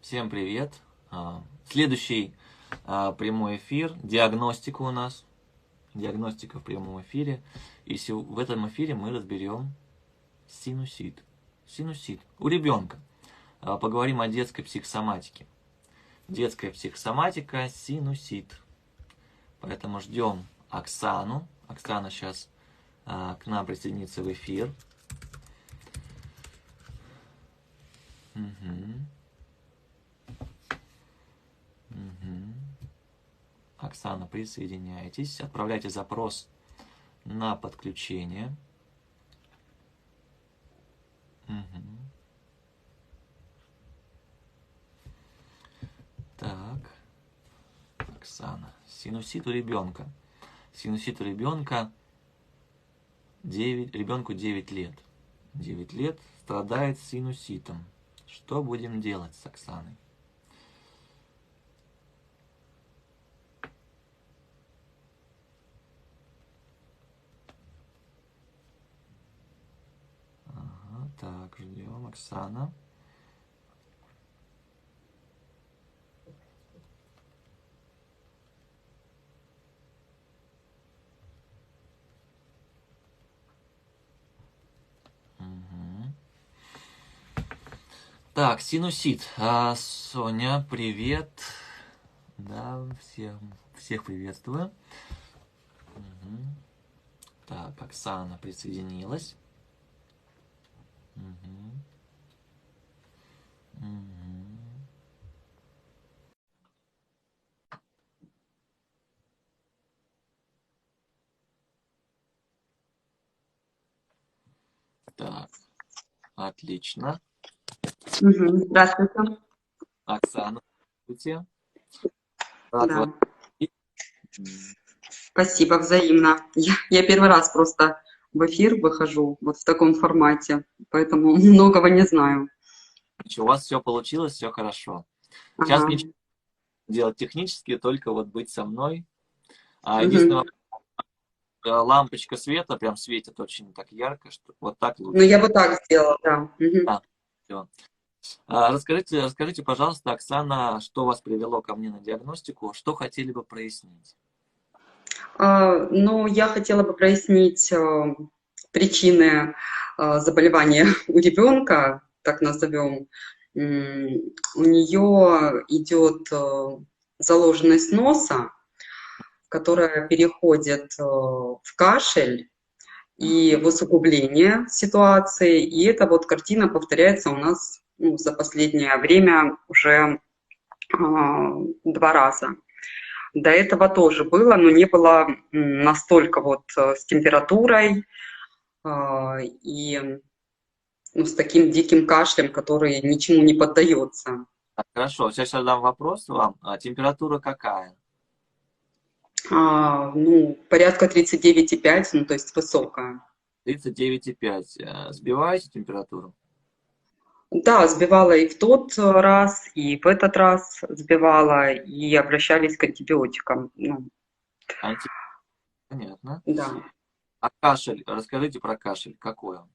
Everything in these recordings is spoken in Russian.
Всем привет! Следующий прямой эфир, диагностика у нас, диагностика в прямом эфире. И в этом эфире мы разберем синусит. Синусит у ребенка. Поговорим о детской психосоматике. Детская психосоматика, синусит. Поэтому ждем Оксану. Оксана сейчас к нам присоединится в эфир. Оксана, присоединяйтесь, отправляйте запрос на подключение. Так, Оксана, синусит у ребенка. Синусит у ребенка ребенку 9 лет. 9 лет страдает синуситом. Что будем делать с Оксаной? Так, ждем, Оксана. Так, синусит. Соня, привет. Да, всех приветствую. Так, Оксана присоединилась. Так, отлично. Здравствуйте. Оксана, здравствуйте. Да. Спасибо, взаимно. Я первый раз просто в эфир выхожу вот в таком формате, поэтому многого не знаю. У вас все получилось, все хорошо. Сейчас ничего делать технически, только вот быть со мной. Единственное, лампочка света прям светит очень так ярко, что вот так лучше. Ну, я бы так сделала, да. Все. Расскажите, пожалуйста, Оксана, что вас привело ко мне на диагностику, что хотели бы прояснить? Ну, я хотела бы прояснить причины заболевания у ребенка, так назовем. У нее идет заложенность носа, которая переходит в кашель и в усугубление ситуации. И эта вот картина повторяется у нас за последнее время уже 2 раза. До этого тоже было, но не было настолько вот с температурой и с таким диким кашлем, который ничему не поддается. Хорошо, сейчас я дам вопрос вам. Температура какая? Порядка 39,5, ну то есть высокая. 39,5. Сбиваете температуру? Да, сбивала и в тот раз, и в этот раз сбивала, и обращались к антибиотикам. Понятно. Да. А кашель? Расскажите про кашель. Какой он?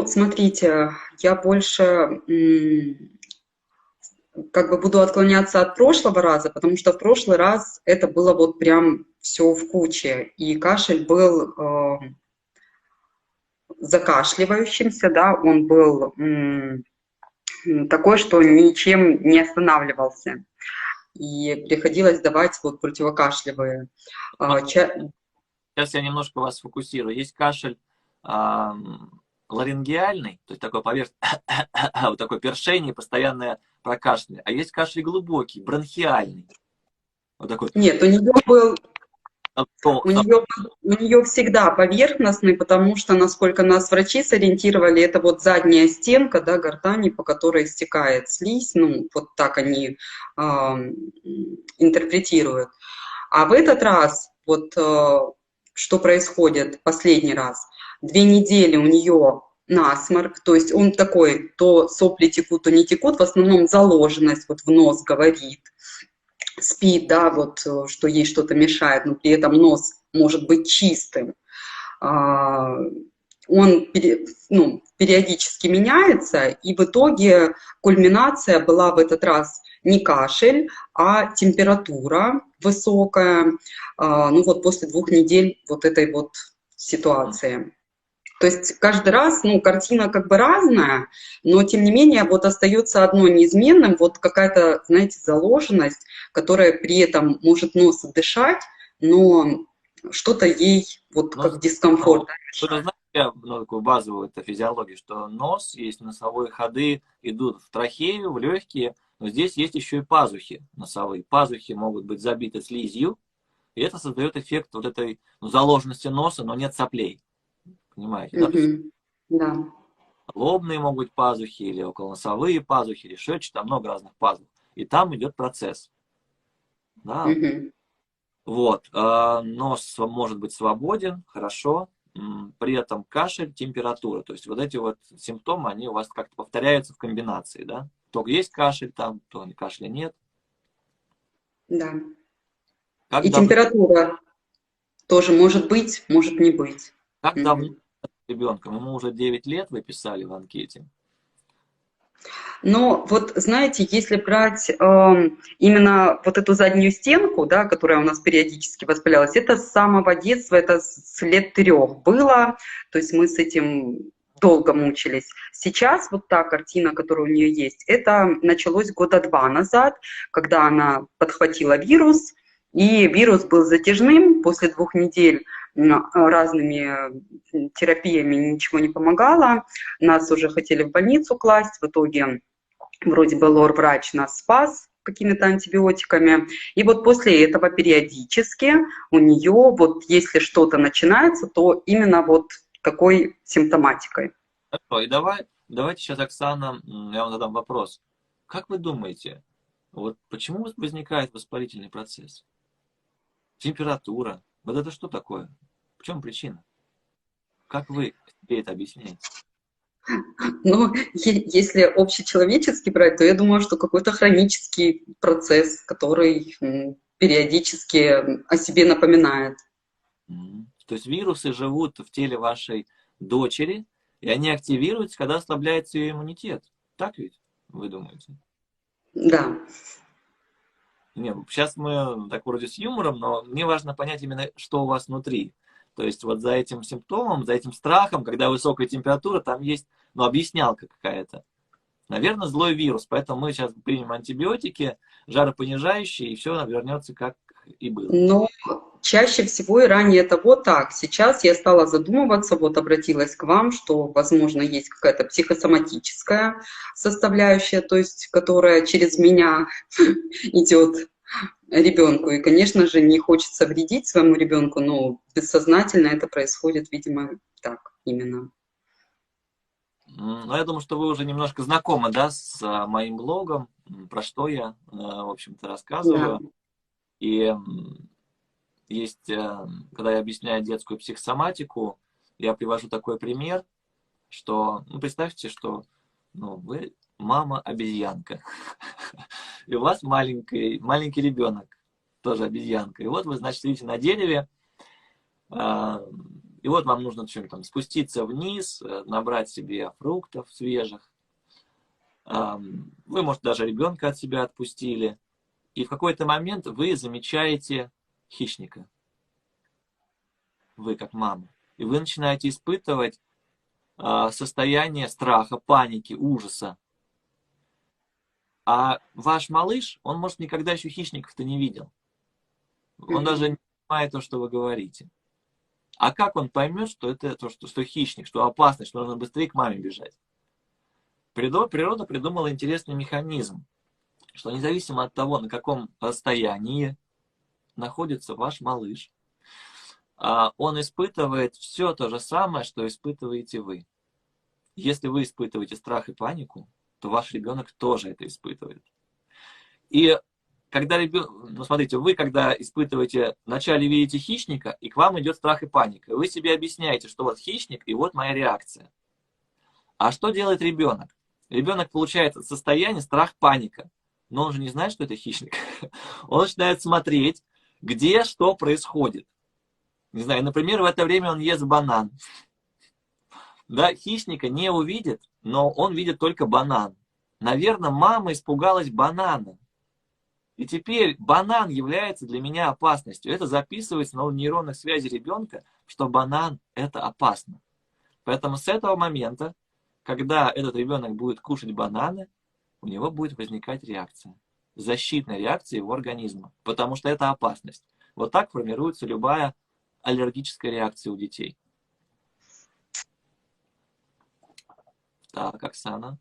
Смотрите, я больше как бы буду отклоняться от прошлого раза, потому что в прошлый раз это было вот прям все в куче, и кашель был закашливающимся, да, он был такой, что ничем не останавливался. И приходилось давать вот противокашлевые. Сейчас я немножко вас сфокусирую. Есть кашель ларингеальный, то есть такой вот такое першение, постоянное прокашливание. А есть кашель глубокий, бронхиальный. Вот такой. Нет, у нее всегда поверхностный, потому что, насколько нас врачи сориентировали, это вот задняя стенка, да, гортани, по которой стекает слизь, вот так они интерпретируют. А в этот раз, вот что происходит последний раз, 2 недели у нее насморк, то есть он такой, то сопли текут, то не текут, в основном заложенность вот в нос говорит. Спит, да, вот что ей что-то мешает, но при этом нос может быть чистым. Он периодически меняется, и в итоге кульминация была в этот раз не кашель, а температура высокая, ну вот после 2 недель вот этой вот ситуации. То есть каждый раз, ну, картина как бы разная, но тем не менее вот остается одно неизменным, вот какая-то, знаете, заложенность, которая при этом может носом дышать, но что-то ей вот как дискомфорт Вы же мешает. знаете, ну, такую базовую это физиологию, что нос, есть носовые ходы, идут в трахею, в легкие, но здесь есть еще и пазухи носовые. Пазухи могут быть забиты слизью, и это создает эффект вот этой заложенности носа, но нет соплей. Понимаете, да? То есть Мгм. Да. лобные могут быть пазухи, или околоносовые пазухи, или шечи, там много разных пазух. И там идет процесс. Да? Мгм. Вот. Нос может быть свободен, хорошо. При этом кашель, температура. То есть вот эти вот симптомы, они у вас как-то повторяются в комбинации, да? То есть кашель там, то кашля нет. Да. Как И давно, температура тоже может быть, может не быть. как давно Мгм. ребенком? Ему уже 9 лет, вы писали в анкете. Но вот знаете, если брать именно вот эту заднюю стенку, да, которая у нас периодически воспалялась, это с самого детства, это с лет 3 было, то есть мы с этим долго мучились. Сейчас вот та картина, которая у нее есть, это началось года 2 назад, когда она подхватила вирус, и вирус был затяжным. После 2 недель разными терапиями ничего не помогало. Нас уже хотели в больницу класть, в итоге вроде бы лор-врач нас спас какими-то антибиотиками. И вот после этого периодически у нее, вот если что-то начинается, то именно вот такой симптоматикой. Хорошо, и давайте сейчас, Оксана, я вам задам вопрос. Как вы думаете, вот почему возникает воспалительный процесс? Температура. Вот это что такое? В чем причина? Как вы себе это объясняете? Но если общечеловеческий брать, то я думаю, что какой-то хронический процесс, который периодически о себе напоминает. То есть вирусы живут в теле вашей дочери, и они активируются, когда ослабляется ее иммунитет. Так ведь, вы думаете? Да, Не, сейчас мы так вроде с юмором, но мне важно понять именно, что у вас внутри. То есть вот за этим симптомом, за этим страхом, когда высокая температура, там есть, ну, объяснялка какая-то. Наверное, злой вирус, поэтому мы сейчас примем антибиотики, жаропонижающие, и все вернется как и было. но чаще всего и ранее это вот так. Сейчас я стала задумываться, вот обратилась к вам, что, возможно, есть какая-то психосоматическая составляющая, то есть которая через меня идет ребенку. И, конечно же, не хочется вредить своему ребенку, но бессознательно это происходит, видимо, так именно. Ну, я думаю, что вы уже немножко знакомы, да, с моим блогом, про что я, в общем-то, Да. рассказываю. И есть, когда я объясняю детскую психосоматику, я привожу такой пример, что, ну, представьте, что, ну, вы мама-обезьянка, и у вас маленький ребенок, тоже обезьянка. И вот вы, значит, сидите на дереве, и вот вам нужно что-нибудь там спуститься вниз, набрать себе фруктов свежих. Вы, может, даже ребенка от себя отпустили. И в какой-то момент вы замечаете хищника. Вы как мама. И вы начинаете испытывать состояние страха, паники, ужаса. А ваш малыш, он, может, никогда еще хищников-то не видел. Он даже Мгм. не понимает то, что вы говорите. А как он поймет, что это то, что хищник, что опасность, что нужно быстрее к маме бежать? Природа придумала интересный механизм, что независимо от того, на каком расстоянии находится ваш малыш, он испытывает все то же самое, что испытываете вы. Если вы испытываете страх и панику, то ваш ребенок тоже это испытывает. И когда ребенок, ну смотрите, вы когда испытываете, вначале видите хищника, и к вам идет страх и паника, вы себе объясняете, что вот хищник, и вот моя реакция. А что делает ребенок? Ребенок получает состояние страх-паника, но он же не знает, что это хищник. Он начинает смотреть, где что происходит. Не знаю, например, в это время он ест банан. Да, хищника не увидит, но он видит только банан. Наверное, мама испугалась банана. И теперь банан является для меня опасностью. Это записывается на нейронных связях ребенка, что банан это опасно. Поэтому с этого момента, когда этот ребенок будет кушать бананы, у него будет возникать реакция. Защитная реакция его организма. Потому что это опасность. Вот так формируется любая аллергическая реакция у детей. Так, Оксана.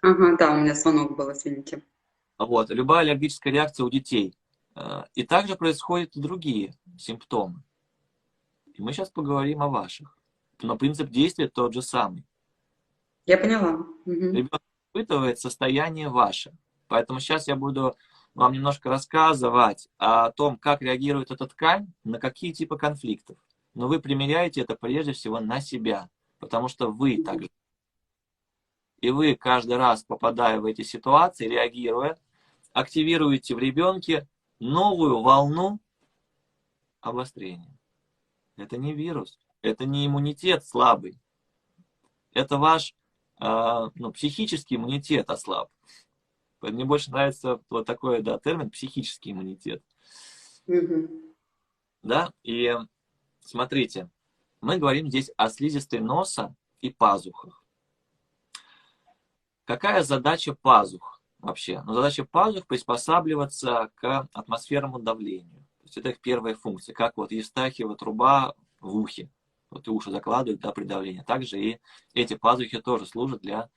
Ага, да, у меня звонок был, извините. Вот, любая аллергическая реакция у детей. И также происходят и другие симптомы. И мы сейчас поговорим о ваших. Но принцип действия тот же самый. Я поняла. Мгм. Ребенок испытывает состояние ваше. Поэтому сейчас я буду вам немножко рассказывать о том, как реагирует эта ткань, на какие типы конфликтов. Но вы примеряете это прежде всего на себя, потому что вы так же. И вы каждый раз, попадая в эти ситуации, реагируя, активируете в ребенке новую волну обострения. Это не вирус, это не иммунитет слабый, это ваш психический иммунитет ослаб. Мне больше нравится вот такой термин психический иммунитет. Мгм. Да? И смотрите, мы говорим здесь о слизистой носа и пазухах. Какая задача пазух вообще? Ну, задача пазух приспосабливаться к атмосферному давлению. То есть это их первая функция, как вот Евстахиева труба в ухе. Вот и уши закладывают при давлении. Также и эти пазухи тоже служат для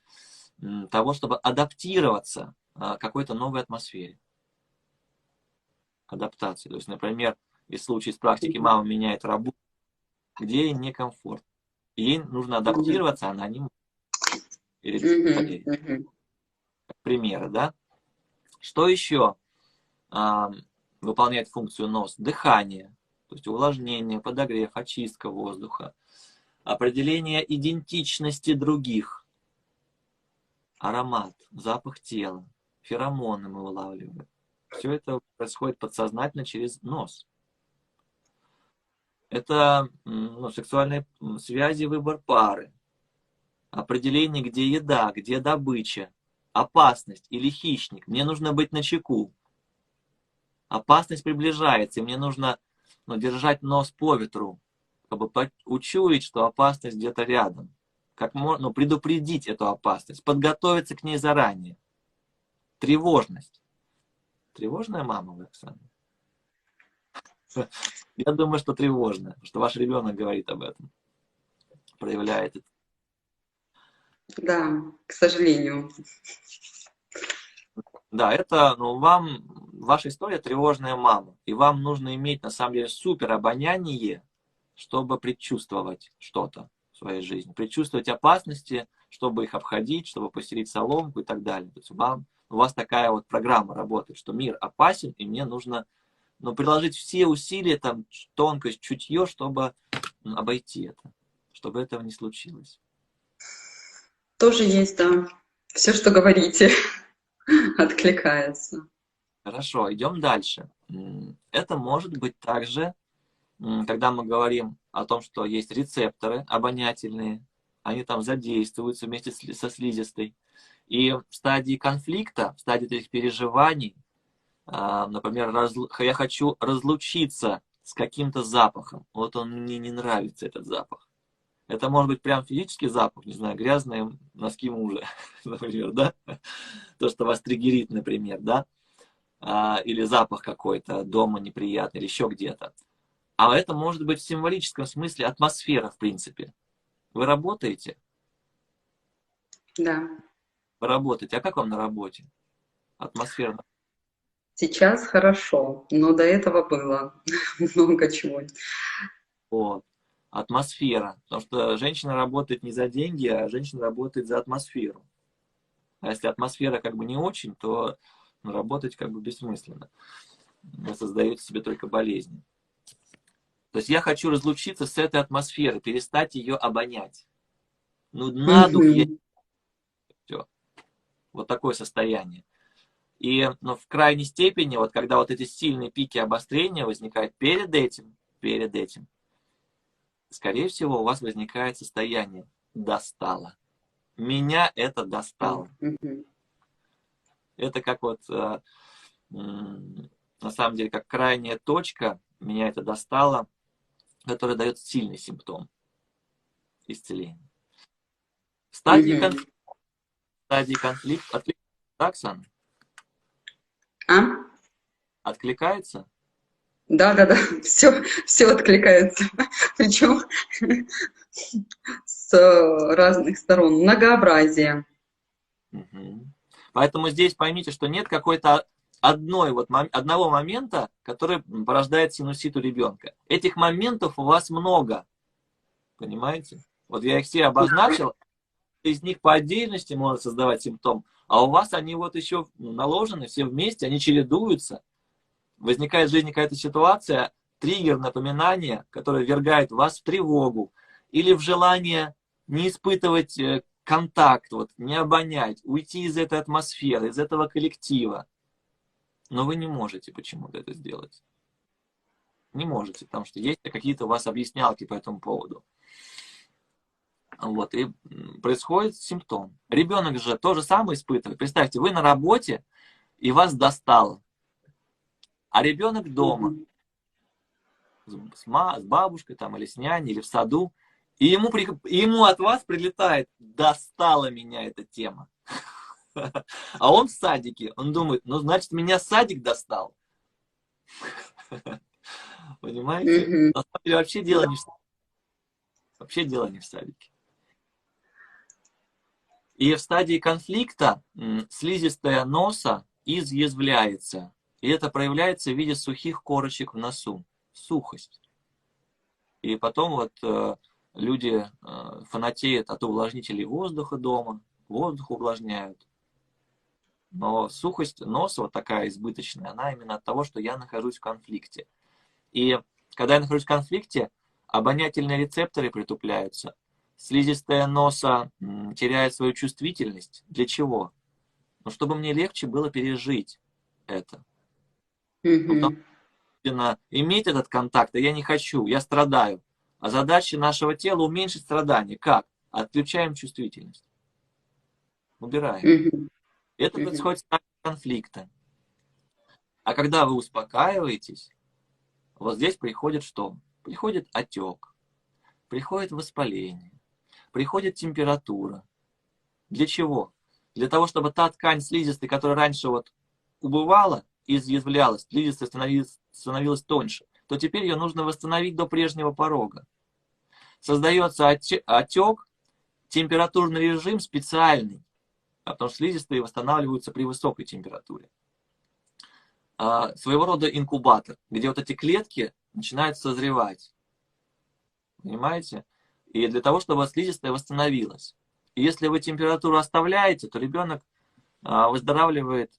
того, чтобы адаптироваться к какой-то новой атмосфере. Адаптация. То есть, например, в случае с практики мама меняет работу, где ей некомфортно. Ей нужно адаптироваться, она не может. Или примеры, да? Что еще выполняет функцию нос? Дыхание, то есть увлажнение, подогрев, очистка воздуха, определение идентичности других, аромат, запах тела, феромоны мы улавливаем. Все это происходит подсознательно через нос. Это сексуальные связи, выбор пары, определение, где еда, где добыча, опасность или хищник. Мне нужно быть начеку. Опасность приближается, и мне нужно держать нос по ветру, чтобы учуять, что опасность где-то рядом. Как можно предупредить эту опасность, подготовиться к ней заранее. Тревожность. Тревожная мама вы, Оксана? Я думаю, что тревожная, потому что ваш ребенок говорит об этом, проявляет это. Да, к сожалению. Да, это, ваша история тревожная мама. И вам нужно иметь, на самом деле, супер обоняние, чтобы предчувствовать что-то в своей жизни. Предчувствовать опасности, чтобы их обходить, чтобы постелить соломку и так далее. То есть у вас такая вот программа работает, что мир опасен, и мне нужно приложить все усилия, тонкость, чутье, чтобы обойти это, чтобы этого не случилось. Тоже есть, да. Все, что говорите, откликается. Хорошо, идем дальше. Это может быть также, когда мы говорим о том, что есть рецепторы обонятельные, они там задействуются вместе со слизистой. И в стадии конфликта, в стадии этих переживаний, например, я хочу разлучиться с каким-то запахом. Вот он мне не нравится, этот запах. Это может быть прям физический запах, не знаю, грязные носки мужа, например, да? То, что вас триггерит, например, да? Или запах какой-то дома неприятный, или еще где-то. А это может быть в символическом смысле атмосфера, в принципе. Вы работаете? Да. Вы работаете. А как вам на работе? Атмосфера. Сейчас хорошо, но до этого было много чего. Вот. Атмосфера. Потому что женщина работает не за деньги, а женщина работает за атмосферу. А если атмосфера как бы не очень, то работать как бы бессмысленно. Вы создаете себе только болезни. То есть я хочу разлучиться с этой атмосферой, перестать ее обонять. На дух я... Все. Вот такое состояние. И в крайней степени, вот когда вот эти сильные пики обострения возникают перед этим, скорее всего, у вас возникает состояние достало. Меня это достало. Мгм. Это как вот, на самом деле, как крайняя точка, меня это достало, которая дает сильный симптом исцеления. В Мгм. стадии конфликта, откликается, да, Оксана? А? Откликается? Да-да-да, все откликается. Причем с разных сторон. Многообразие. Мгм. Поэтому здесь поймите, что нет какой-то одного момента, который порождает синусит у ребенка. Этих моментов у вас много, понимаете? Вот я их все обозначил, из них по отдельности можно создавать симптом, а у вас они вот еще наложены все вместе, они чередуются. Возникает в жизни какая-то ситуация, триггер, напоминание, которое ввергает вас в тревогу или в желание не испытывать контакт, вот, не обонять, уйти из этой атмосферы, из этого коллектива. Но вы не можете почему-то это сделать. Не можете, потому что есть какие-то у вас объяснялки по этому поводу. Вот, и происходит симптом. Ребенок же то же самое испытывает. Представьте, вы на работе, и вас достало. А ребенок дома, Мгм. с бабушкой там, или с няней, или в саду, и ему от вас прилетает, достала меня эта тема. А он в садике, он думает, ну, значит, меня садик достал. Понимаете? Мгм. На самом деле вообще дело не в садике. И в стадии конфликта слизистая носа изъязвляется. И это проявляется в виде сухих корочек в носу. Сухость. И потом вот люди фанатеют от увлажнителей воздуха дома, воздух увлажняют. Но сухость носа вот такая избыточная, она именно от того, что я нахожусь в конфликте. И когда я нахожусь в конфликте, обонятельные рецепторы притупляются. Слизистая носа теряет свою чувствительность. Для чего? Ну, чтобы мне легче было пережить это. Ну, потому Мгм. что иметь этот контакт, а я не хочу, я страдаю. А задача нашего тела уменьшить страдания. Как? Отключаем чувствительность. Убираем. Мгм. Это Мгм. происходит в стадии конфликта. А когда вы успокаиваетесь, вот здесь приходит что? Приходит отек, приходит воспаление, приходит температура. Для чего? Для того, чтобы та ткань слизистой, которая раньше вот убывала, изъязвлялась, слизистая становилась тоньше, то теперь ее нужно восстановить до прежнего порога. Создается отек, температурный режим специальный, потому что слизистые восстанавливаются при высокой температуре. Своего рода инкубатор, где вот эти клетки начинают созревать. Понимаете? И для того, чтобы слизистая восстановилась. И если вы температуру оставляете, то ребенок выздоравливает,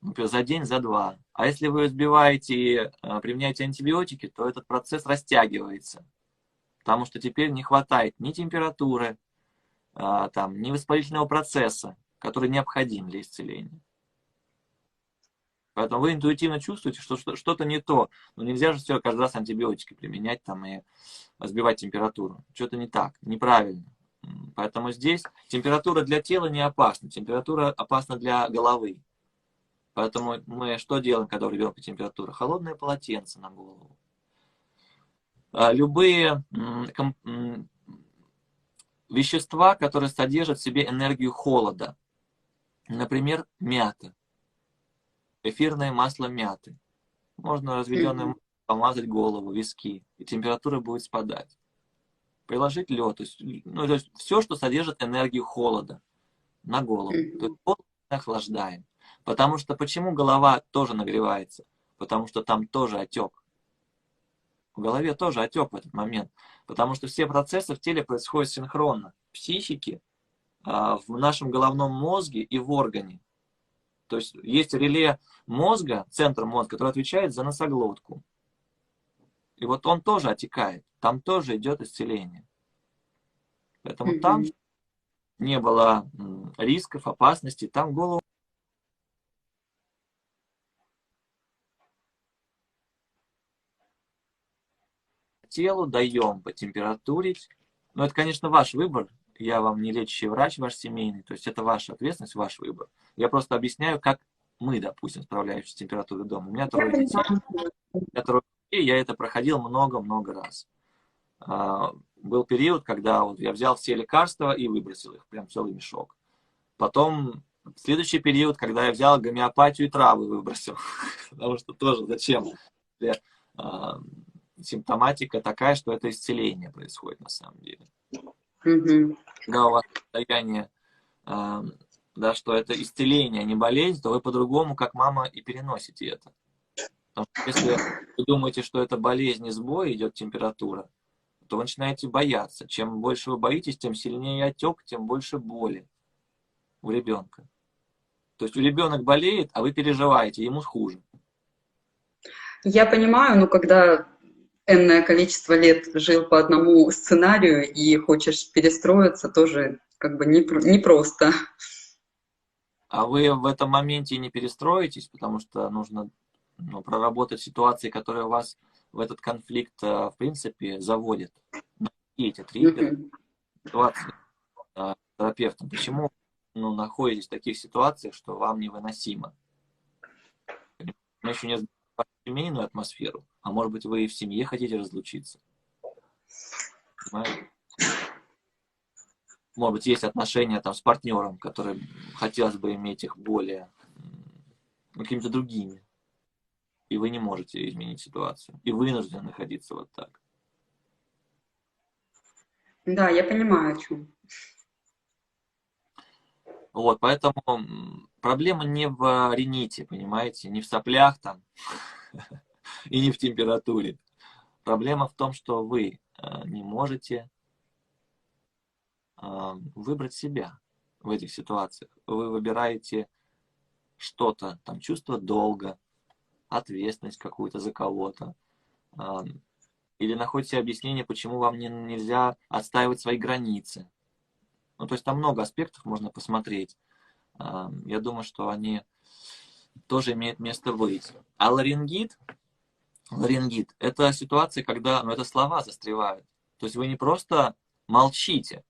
например, за день, за два. А если вы сбиваете и применяете антибиотики, то этот процесс растягивается. Потому что теперь не хватает ни температуры, там, ни воспалительного процесса, который необходим для исцеления. Поэтому вы интуитивно чувствуете, что что-то не то. Но нельзя же все каждый раз антибиотики применять там, и сбивать температуру. Что-то не так, неправильно. Поэтому здесь температура для тела не опасна, температура опасна для головы. Поэтому мы что делаем, когда у ребенка температура? Холодное полотенце на голову. Любые вещества, которые содержат в себе энергию холода. Например, мята, эфирное масло мяты. Можно разведенным Мгм. маслом помазать голову, виски, и температура будет спадать. Приложить лед, то есть все, что содержит энергию холода на голову. То есть Мгм. голову охлаждаем. Потому что почему голова тоже нагревается? Потому что там тоже отек. В голове тоже отек в этот момент. Потому что все процессы в теле происходят синхронно. В психике, в нашем головном мозге и в органе. То есть есть реле мозга, центр мозга, который отвечает за носоглотку. И вот он тоже отекает. Там тоже идет исцеление. Поэтому там Мгм. не было рисков, опасностей. Там голову телу даем потемпературить, Но это, конечно, ваш выбор. Я вам не лечащий врач ваш семейный. То есть это ваша ответственность, ваш выбор. Я просто объясняю, как мы, допустим, справляемся с температурой дома. У меня Я трое детей. понимаю. Я это проходил много-много раз. Был период, когда вот я взял все лекарства и выбросил их, прям целый мешок. Потом следующий период, когда я взял гомеопатию и травы выбросил. Потому что тоже зачем? Симптоматика такая, что это исцеление происходит на самом деле. Мгм. Когда у вас состояние, да, что это исцеление, а не болезнь, то вы по-другому, как мама, и переносите это. Потому что если вы думаете, что это болезнь и сбой, идет температура, то вы начинаете бояться. Чем больше вы боитесь, тем сильнее отек, тем больше боли у ребенка. То есть у ребенок болеет, а вы переживаете, ему хуже. Я понимаю, но когда энное количество лет жил по одному сценарию и хочешь перестроиться, тоже как бы непросто. А вы в этом моменте не перестроитесь, потому что нужно проработать ситуации, которые вас в этот конфликт, в принципе, заводят. И эти триггеры, Мгм. ситуации терапевтом. Почему находитесь в таких ситуациях, что вам невыносимо? Мы еще не знаем вашу семейную атмосферу, а может быть, вы и в семье хотите разлучиться. Понимаете? Может быть, есть отношения там с партнером, которые хотелось бы иметь их более какими-то другими. И вы не можете изменить ситуацию. И вынуждены находиться вот так. Да, я понимаю, о чем. Вот, поэтому проблема не в рините, понимаете, не в соплях там и не в температуре. Проблема в том, что вы не можете выбрать себя в этих ситуациях. Вы выбираете что-то, там, чувство долга, ответственность какую-то за кого-то. Или находите объяснение, почему вам нельзя отстаивать свои границы. Ну, то есть там много аспектов можно посмотреть. Я думаю, что они тоже имеют место быть. А ларингит это ситуация, когда, это слова застревают. То есть вы не просто молчите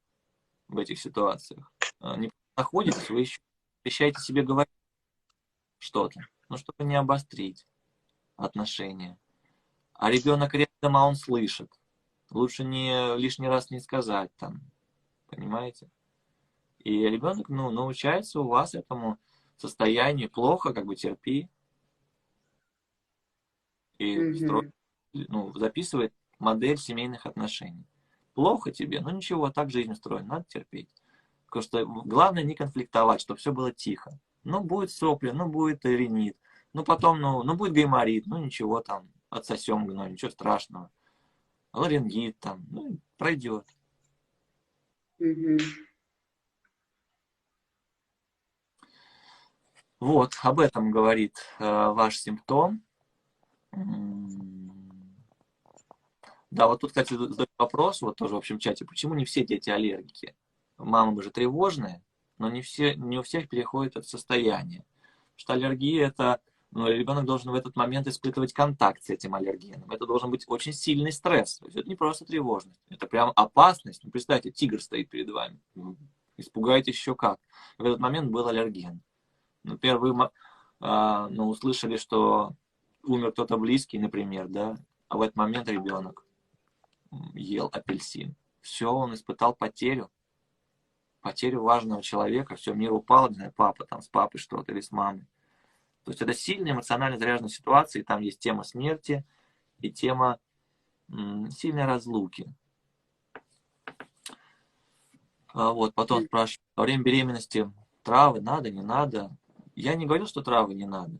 в этих ситуациях, не находитесь, вы еще обещаете себе говорить что-то, чтобы не обострить отношения. А ребенок рядом, а он слышит. Лучше не лишний раз не сказать там, понимаете? И ребенок, научается у вас этому состоянию плохо, терпи, и строит, Мгм. записывает модель семейных отношений. Плохо тебе, ничего, так жизнь устроена, надо терпеть. Потому что главное не конфликтовать, чтобы все было тихо. Будет сопли, будет ринит, потом, будет гайморит, ничего там, отсосем гной, ничего страшного. Ларингит там, пройдет. Мгм. Вот, об этом говорит ваш симптом. Да, вот тут, кстати, задают вопрос, вот тоже в общем чате, почему не все дети аллергики? Мамы же тревожные, но не у всех переходит это состояние. Потому что аллергия это, ребенок должен в этот момент испытывать контакт с этим аллергеном. Это должен быть очень сильный стресс. То есть это не просто тревожность, это прям опасность. Представьте, тигр стоит перед вами. Испугаетесь еще как. В этот момент был аллерген. Например, вы услышали, что умер кто-то близкий, например, да, а в этот момент ребенок ел апельсин. Все, он испытал потерю важного человека, все, мир упал, не знаю, папа там с папой что-то или с мамой. То есть это сильная эмоционально заряженная ситуация, и там есть тема смерти и тема сильной разлуки. Вот, потом спрашивают, во время беременности травы надо, не надо? Я не говорил, что травы не надо.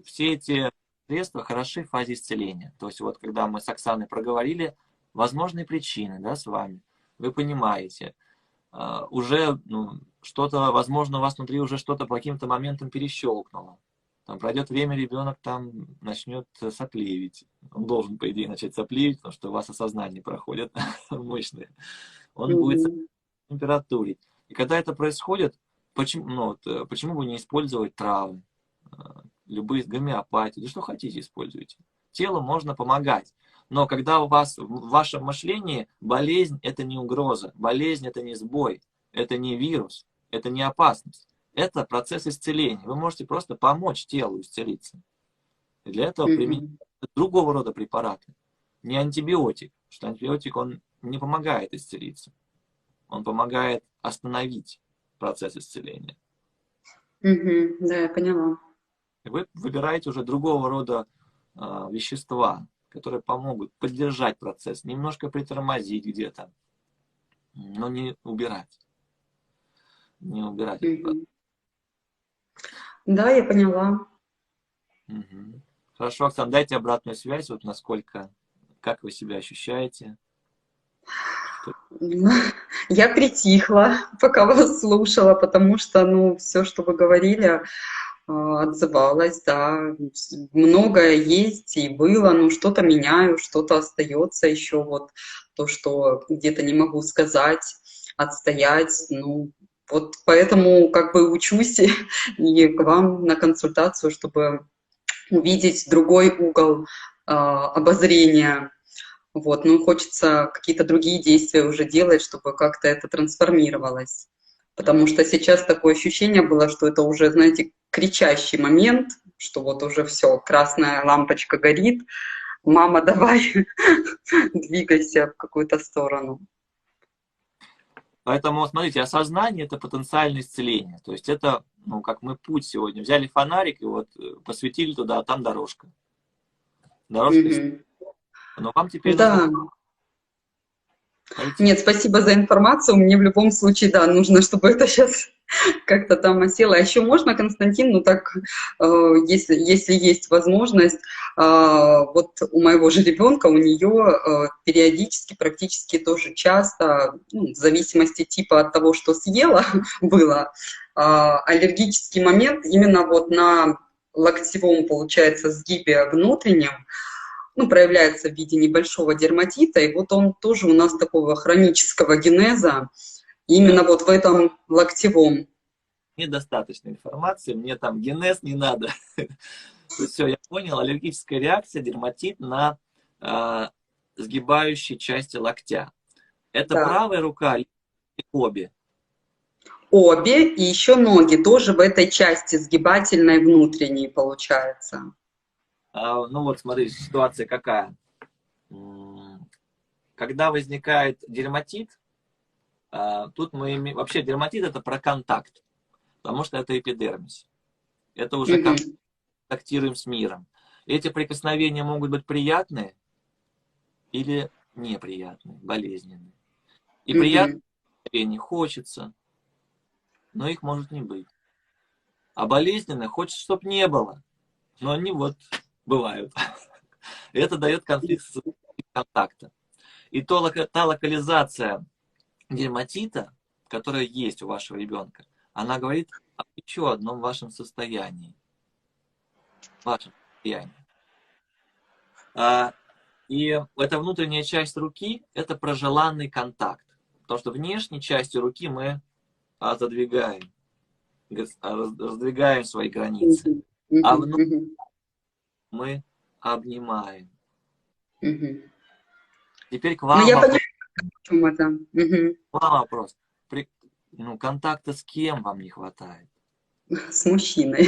Все эти средства хороши в фазе исцеления. То есть вот когда мы с Оксаной проговорили возможные причины, да, с вами, вы понимаете, уже что-то, возможно, у вас внутри уже что-то по каким-то моментам перещелкнуло. Там пройдет время, ребенок там начнет сопливить. Он должен, по идее, начать сопливить, потому что у вас осознание проходит мощное. Он будет Мгм. температурить. И когда это происходит, почему бы не использовать травы, любые гомеопатии, да что хотите используйте. телу можно помогать. Но когда у вас в вашем мышлении болезнь – это не угроза, болезнь – это не сбой, это не вирус, это не опасность. Это процесс исцеления. Вы можете просто помочь телу исцелиться. И для этого применить Мгм. другого рода препараты. Не антибиотик, потому что антибиотик, он не помогает исцелиться. Он помогает остановить процесс исцеления. Мгм. Да, я поняла. И вы выбираете уже другого рода вещества, которые помогут поддержать процесс, немножко притормозить где-то, но не убирать. Не убирать этот процесс. Мгм. Да, я поняла. Мгм. Хорошо, Оксана, дайте обратную связь, вот насколько, как вы себя ощущаете. Что... Я притихла, пока вас слушала, потому что, ну, все, что вы говорили, отзывалась, да. Многое есть и было, но что-то меняю, что-то остается еще, вот то, что где-то не могу сказать, отстоять. Ну, вот поэтому как бы учусь и к вам на консультацию, чтобы увидеть другой угол обозрения. Вот, ну, хочется какие-то другие действия уже делать, чтобы как-то это трансформировалось. Потому что сейчас такое ощущение было, что это уже, знаете, кричащий момент, что вот уже все, красная лампочка горит, мама, давай, двигайся в какую-то сторону. Поэтому, смотрите, осознание – это потенциальное исцеление. То есть это, ну, как мы путь сегодня. Взяли фонарик и вот посветили туда, а там дорожка. Дорожка исцеления. Мгм. Но вам теперь нужно Да, пойти. нет, спасибо за информацию. Мне в любом случае, да, нужно, чтобы это сейчас как-то там осело. А еще можно, Константин, ну так, если есть возможность, вот у моего же ребенка, у нее периодически, практически тоже часто, ну, в зависимости типа от того, что съела, было, аллергический момент именно вот на локтевом, получается, сгибе внутреннем, ну, проявляется в виде небольшого дерматита, и вот он тоже у нас такого хронического генеза, Нет, именно вот в этом локтевом. недостаточно информации, мне там генез не надо. То есть все, я понял, аллергическая реакция, дерматит на э, сгибающей части локтя. Это Да. правая рука или обе? Обе и еще ноги тоже в этой части сгибательной внутренней получается. Ну вот, смотри, ситуация какая. Когда возникает дерматит, тут мы имеем... Вообще дерматит это про контакт, потому что это эпидермис. Это уже Мгм. контактируем с миром. Эти прикосновения могут быть приятные или неприятные, болезненные. И приятные Мгм. не хочется, но их может не быть. А болезненных хочется, чтобы не было, но они вот бывают. Это дает конфликт контакта. И та локализация дерматита, которая есть у вашего ребенка, она говорит об еще одном вашем состоянии. Вашем состоянии. И эта внутренняя часть руки – это про желанный контакт. Потому что внешней частью руки мы отодвигаем, раздвигаем свои границы. Мгм. А Мгм. внутрь Мгм. мы обнимаем. Мгм. Теперь Ну, я понимаю, вопрос. о чем это. Мгм. К вам вопрос. Ну, контакта с кем вам не хватает? С мужчиной.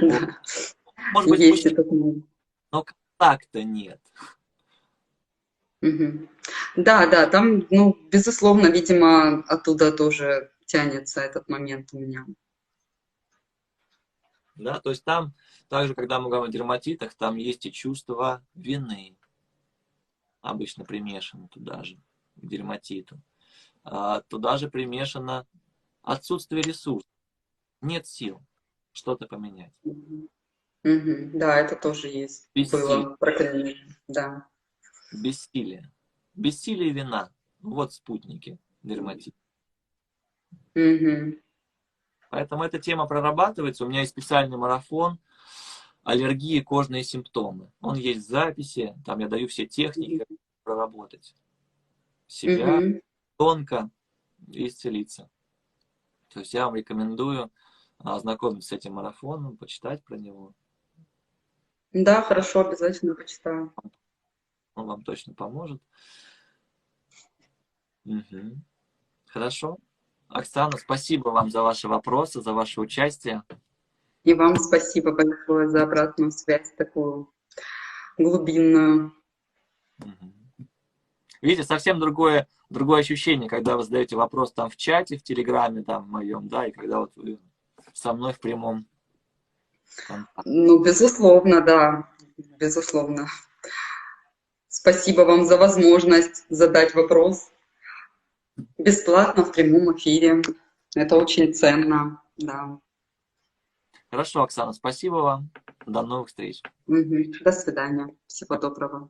Вот. Да, Может быть, с есть мужчиной, этот момент. но контакта нет. Мгм. Да, да, там, ну, безусловно, видимо, оттуда тоже тянется этот момент у меня. Да? То есть там, также, когда мы говорим о дерматитах, там есть и чувство вины, обычно примешано туда же, к дерматиту. Туда же примешано отсутствие ресурсов, нет сил что-то поменять. Мгм. Мгм. Да, это тоже есть. Бессилие, Было про колени. Да. бессилие. Бессилие и вина. Вот спутники дерматита. Мгм. Поэтому эта тема прорабатывается. У меня есть специальный марафон аллергии, кожные симптомы. Он есть в записи. Там я даю все техники, Мгм. как проработать себя Мгм. тонко и исцелиться. То есть я вам рекомендую ознакомиться с этим марафоном, почитать про него. Да, хорошо, обязательно почитаю. Он вам точно поможет. Мгм. Хорошо. Оксана, спасибо вам за ваши вопросы, за ваше участие. И вам спасибо большое за обратную связь такую глубинную. Мгм. Видите, совсем другое ощущение, когда вы задаете вопрос там в чате, в Телеграме, там в моем, да, и когда вот вы со мной в прямом контакте. Ну, безусловно, да, безусловно. Спасибо вам за возможность задать вопрос бесплатно в прямом эфире. Это очень ценно, да. Хорошо, Оксана, спасибо вам. До новых встреч. Мгм. До свидания. Всего доброго.